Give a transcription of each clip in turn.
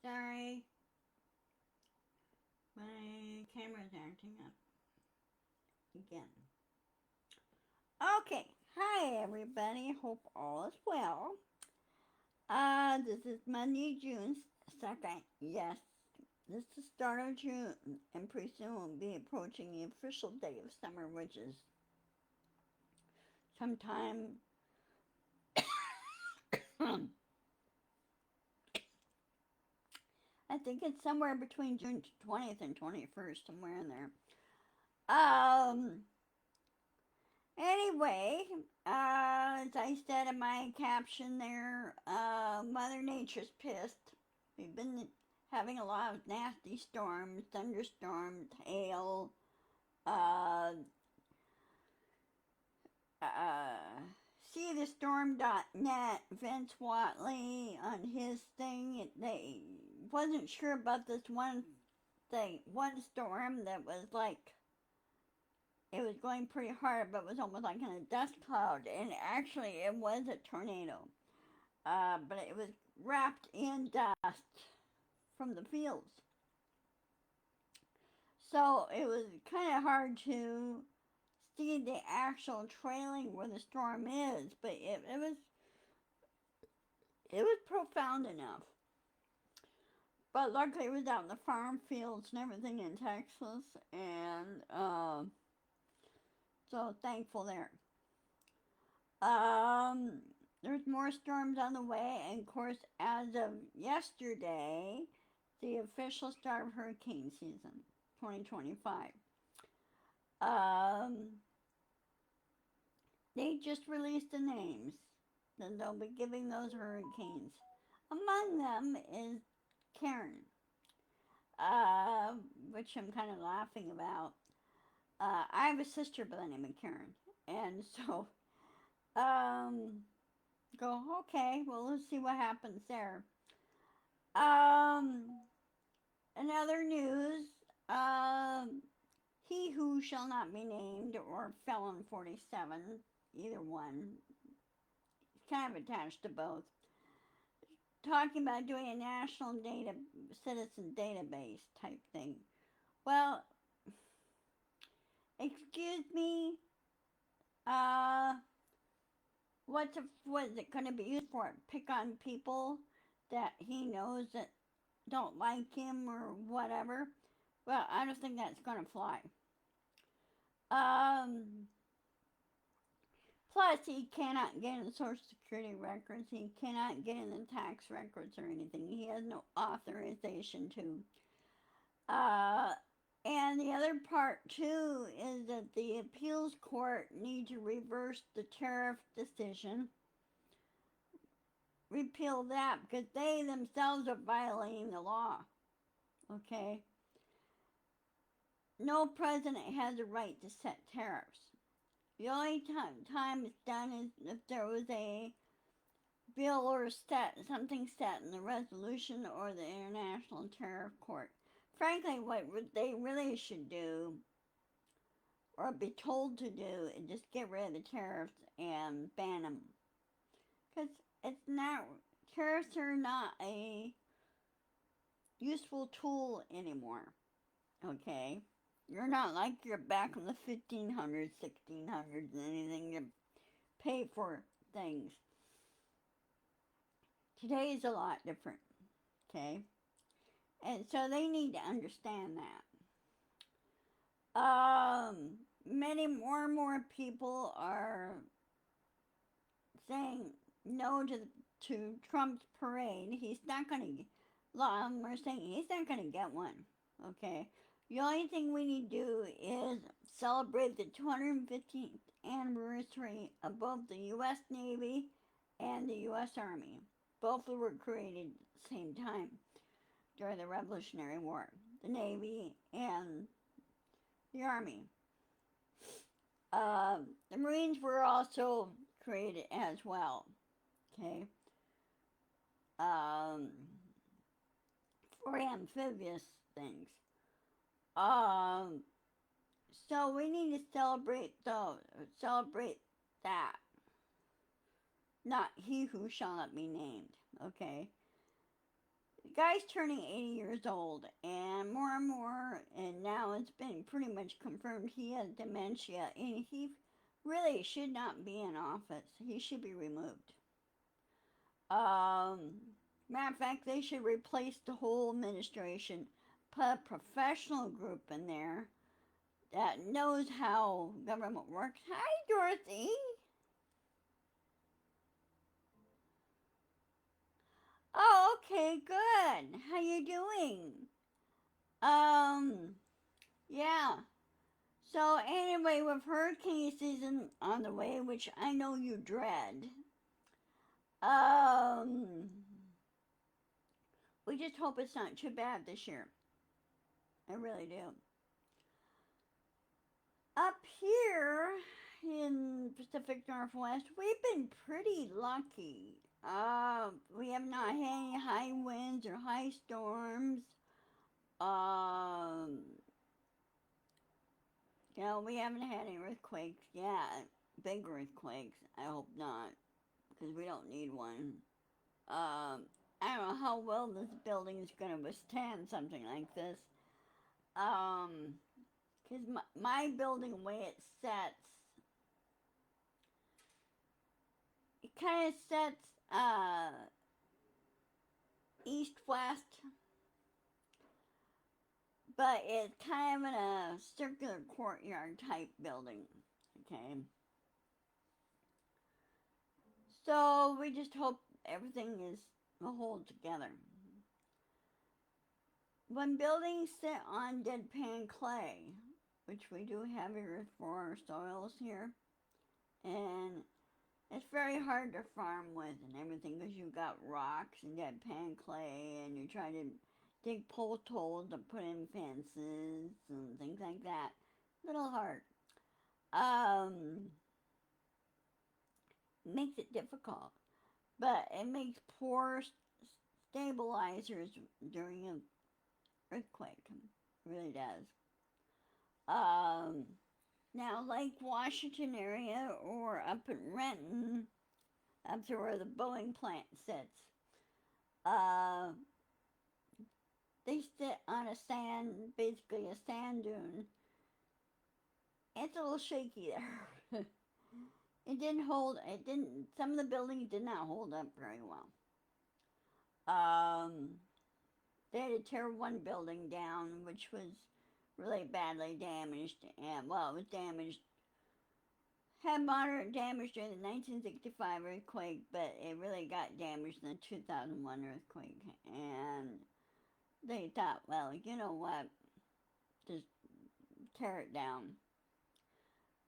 Sorry, my camera's acting up again. Okay, hi everybody. Hope all is well. This is Monday, June 2nd. Yes, this is the start of June, and pretty soon we'll be approaching the official day of summer, which is sometime. I think it's somewhere between June 20th and 21st, somewhere in there. Um, Anyway, as I said in my caption there, Mother Nature's pissed. We've been having a lot of nasty storms, thunderstorms, hail. Uh, uh, See the storm.net, Vince Watley on his thing. They wasn't sure about this one thing, one storm that was like it was going pretty hard, but it was almost like in a dust cloud. And actually, it was a tornado, but it was wrapped in dust from the fields. So it was kind of hard to see the actual trailing where the storm is, but it was profound enough. But luckily, it was out in the farm fields and everything in Texas, and so thankful there. Um, there's more storms on the way, and of course, as of yesterday, the official start of hurricane season, 2025. Um, they just released the names, and they'll be giving those hurricanes. Among them is Karen, uh, which I'm kind of laughing about. I have a sister by the name of Karen, and so um, go, okay, well, let's see what happens there. Um, in other news, um, he who shall not be named or Felon 47, either one, kind of attached to both, talking about doing a national data citizen database type thing. Well, excuse me, uh, what is it going to be used for? Pick on people that he knows that don't like him or whatever? Well, I don't think that's going to fly. Um, Plus, he cannot get in the Social Security records. He cannot get in the tax records or anything. He has no authorization to. Uh, and the other part, too, is that the appeals court need to reverse the tariff decision, repeal that, because they themselves are violating the law. Okay? No president has a right to set tariffs. The only time it's done is if there was a bill or something set in the resolution or the International Tariff Court. Frankly, what they really should do, or be told to do, is just get rid of the tariffs and ban them. Because it's not, tariffs are not a useful tool anymore. Okay? You're not like you're back in the 1500s, 1600s, and anything to pay for things. Today is a lot different. Okay? And so they need to understand that. Many more and more people are saying no to Trump's parade. He's not going to. We're saying he's not going to get one. Okay. The only thing we need to do is celebrate the 215th anniversary of both the U.S. Navy and the U.S. Army. Both were created at the same time during the Revolutionary War. The Navy and the Army. The Marines were also created as well. Okay. Um, for amphibious things. Um, so we need to celebrate that. not he who shall not be named. Okay, the guy's turning 80 years old, and more, and now it's been pretty much confirmed he has dementia, and he really should not be in office. He should be removed. Um, Matter of fact, they should replace the whole administration, put a professional group in there that knows how government works. Hi, Dorothy. Oh, okay, good. How you doing? Um, yeah. So anyway, with hurricane season on the way, which I know you dread, um, we just hope it's not too bad this year. I really do. Up here in Pacific Northwest, we've been pretty lucky. We have not had any high winds or high storms. Um, we haven't had any earthquakes yet. Big earthquakes. I hope not, because we don't need one. I don't know how well this building is going to withstand something like this. Because my building, the way it sets, it kind of sets east-west, but it's kind of in a circular courtyard type building. Okay. So we just hope everything is will hold together. When buildings sit on deadpan clay, which we do have here for our soils here, and it's very hard to farm with and everything because you've got rocks and deadpan clay, and you try to dig post holes to put in fences and things like that. A little hard. Um, Makes it difficult, but it makes poor stabilizers during an earthquake. It really does. Um, Now, Lake Washington area or up in Renton, up to where the Boeing plant sits, uh, they sit on a sand, basically a sand dune. It's a little shaky there. It didn't hold. It didn't. Some of the buildings did not hold up very well. Um, they had to tear one building down, which was really badly damaged, and well, it was damaged. Had moderate damage during the 1965 earthquake, but it really got damaged in the 2001 earthquake. And they thought, well, you know what? Just tear it down.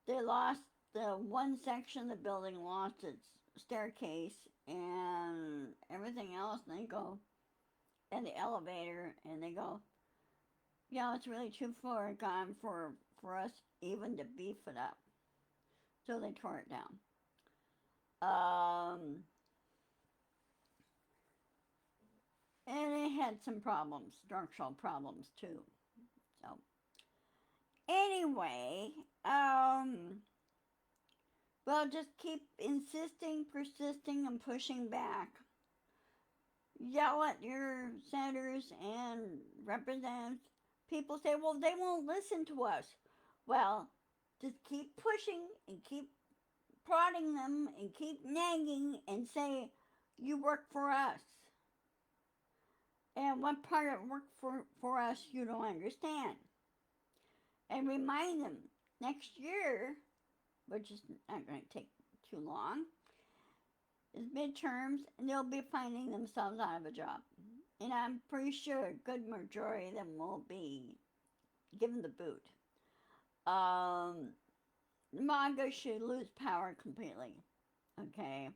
They lost the one section of the building, lost its staircase and everything else. And they go, and the elevator, and they go, yeah, it's really too far gone for us even to beef it up. So they tore it down. And it had some problems, structural problems too. So anyway, well, just keep insisting, persisting, and pushing back. Yell at your senators and representatives. People say, well, they won't listen to us. Well, just keep pushing and keep prodding them and keep nagging and say, you work for us. And what part of work for us you don't understand. And remind them next year, which is not going to take too long, is midterms, and they'll be finding themselves out of a job. And I'm pretty sure a good majority of them will be given the boot. MAGA should lose power completely. Okay.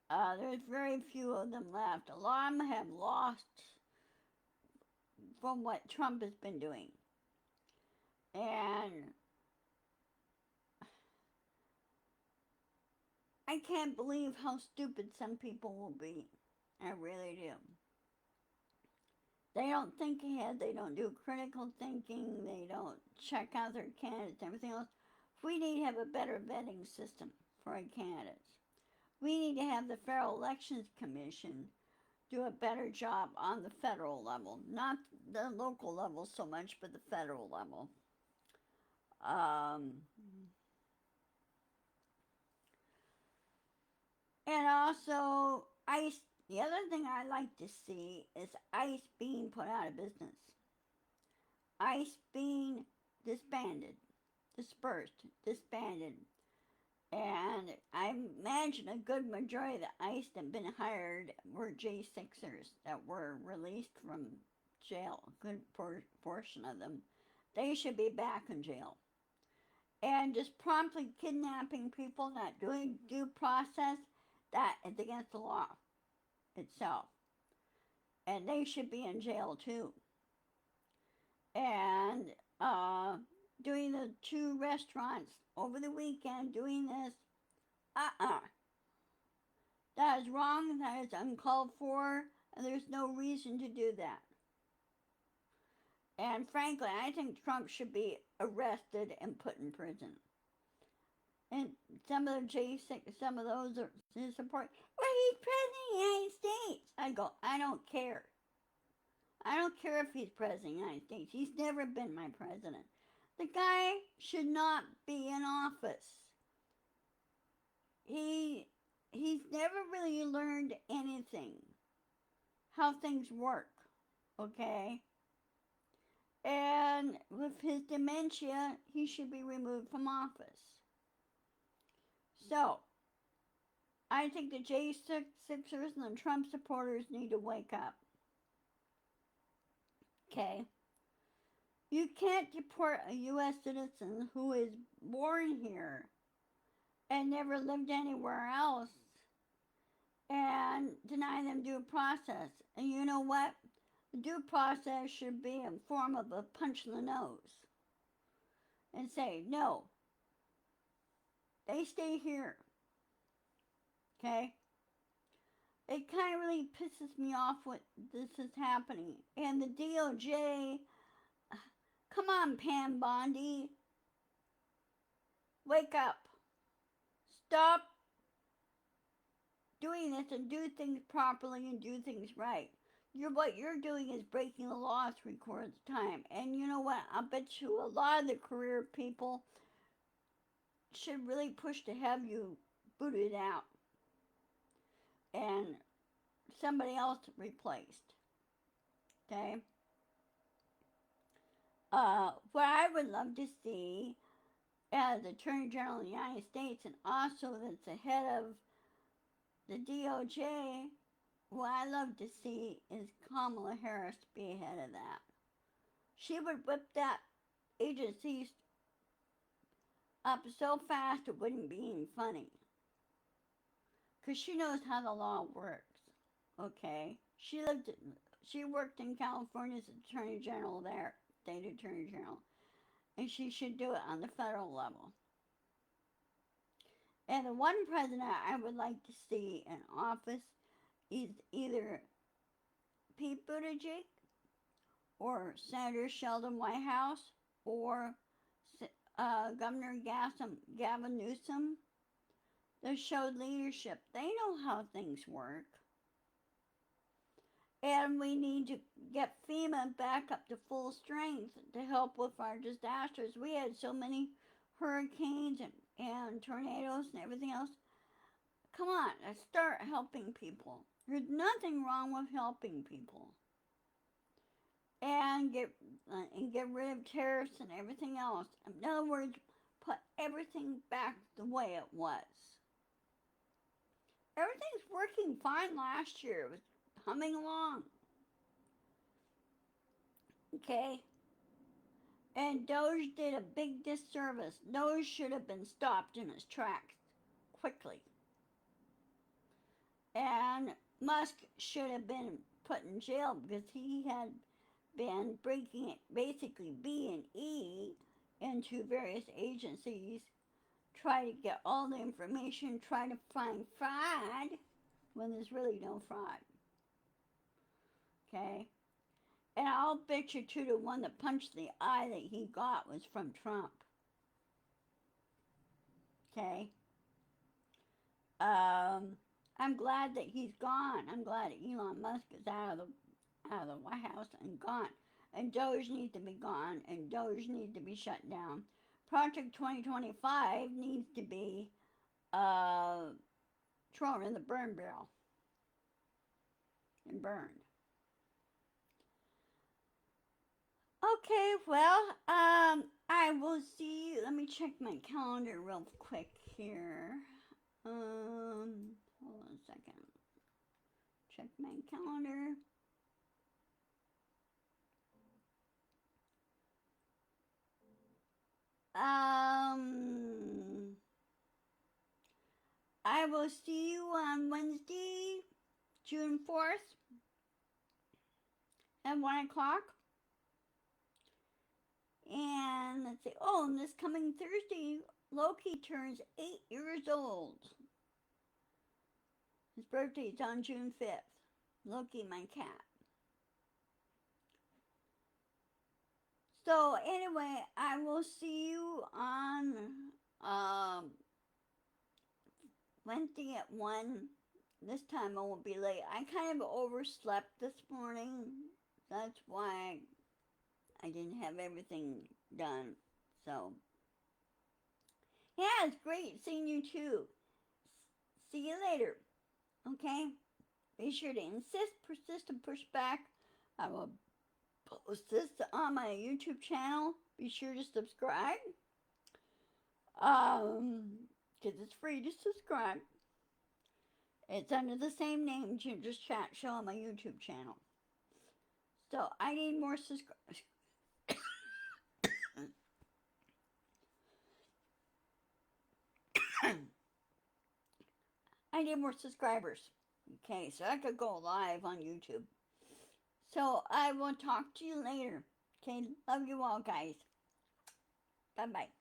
There's very few of them left. A lot of them have lost from what Trump has been doing. And I can't believe how stupid some people will be. I really do. They don't think ahead. They don't do critical thinking. They don't check out their candidates and everything else. We need to have a better vetting system for our candidates. We need to have the Federal Elections Commission do a better job on the federal level, not the local level so much, but the federal level. Um, and also, ICE. The other thing I like to see is ICE being put out of business. ICE being disbanded, dispersed, disbanded. And I imagine a good majority of the ICE that have been hired were J6ers that were released from jail, a good portion of them. They should be back in jail. And just promptly kidnapping people, not doing due process, that is against the law itself. And they should be in jail too. And doing the 2 restaurants over the weekend, doing this, that is wrong, that is uncalled for, and there's no reason to do that. And frankly, I think Trump should be arrested and put in prison. And some of the J6, some of those are his support. Well, he's president of the United States. I go, I don't care. I don't care if he's president of the United States. He's never been my president. The guy should not be in office. He's never really learned anything, how things work, okay? And with his dementia, he should be removed from office. So, I think the J6ers and the Trump supporters need to wake up. Okay? You can't deport a U.S. citizen who is born here and never lived anywhere else and deny them due process. And you know what? The due process should be in form of a punch in the nose and say, no, they stay here. Okay? It kind of really pisses me off what this is happening. And the DOJ, come on, Pam Bondi, wake up. Stop doing this and do things properly and do things right. What you're doing is breaking the law 3/4 of the time. And you know what? I bet you a lot of the career people should really push to have you booted out and somebody else replaced. Okay? What I would love to see as Attorney General of the United States, and also that's the head of the DOJ, what I love to see is Kamala Harris be ahead of that. She would whip that agency up so fast it wouldn't be even funny. Because she knows how the law works, okay? She worked in California as Attorney General there, State Attorney General. And she should do it on the federal level. And the one president I would like to see in office is either Pete Buttigieg or Senator Sheldon Whitehouse or Governor Gavin Newsom. They showed leadership. They know how things work. And we need to get FEMA back up to full strength to help with our disasters. We had so many hurricanes and tornadoes and everything else. Come on, let's start helping people. There's nothing wrong with helping people. And get rid of tariffs and everything else. In other words, put everything back the way it was. Everything's working fine last year. It was humming along. Okay? And Doge did a big disservice. Doge should have been stopped in its tracks quickly. And Musk should have been put in jail because he had been breaking it, basically B and E, into various agencies, try to get all the information, try to find fraud when there's really no fraud. Okay? And I'll bet you 2 to 1 the punch in the eye that he got was from Trump. Okay? I'm glad that he's gone. I'm glad Elon Musk is out of the White House and gone. And Doge needs to be gone, and Doge needs to be shut down. Project 2025 needs to be thrown in the burn barrel and burned. Okay, well, I will see you. Let me check my calendar real quick here. Hold on a second. Check my calendar. I will see you on Wednesday, June 4th at 1 o'clock. And let's see. Oh, and this coming Thursday, Loki turns 8 years old. His birthday is on June 5th. Loki, my cat. So anyway, I will see you on Wednesday at 1. This time I won't be late. I kind of overslept this morning. That's why I didn't have everything done. So, yeah, it's great seeing you too. See you later. Okay? Be sure to insist, persist, and push back. I will post this on my YouTube channel. Be sure to subscribe. Because it's free to subscribe. It's under the same name, Ginger's Chat Show on my YouTube channel. So I need more subscribers. I need more subscribers. Okay, so I could go live on YouTube. So I will talk to you later. Okay, love you all, guys. Bye-bye.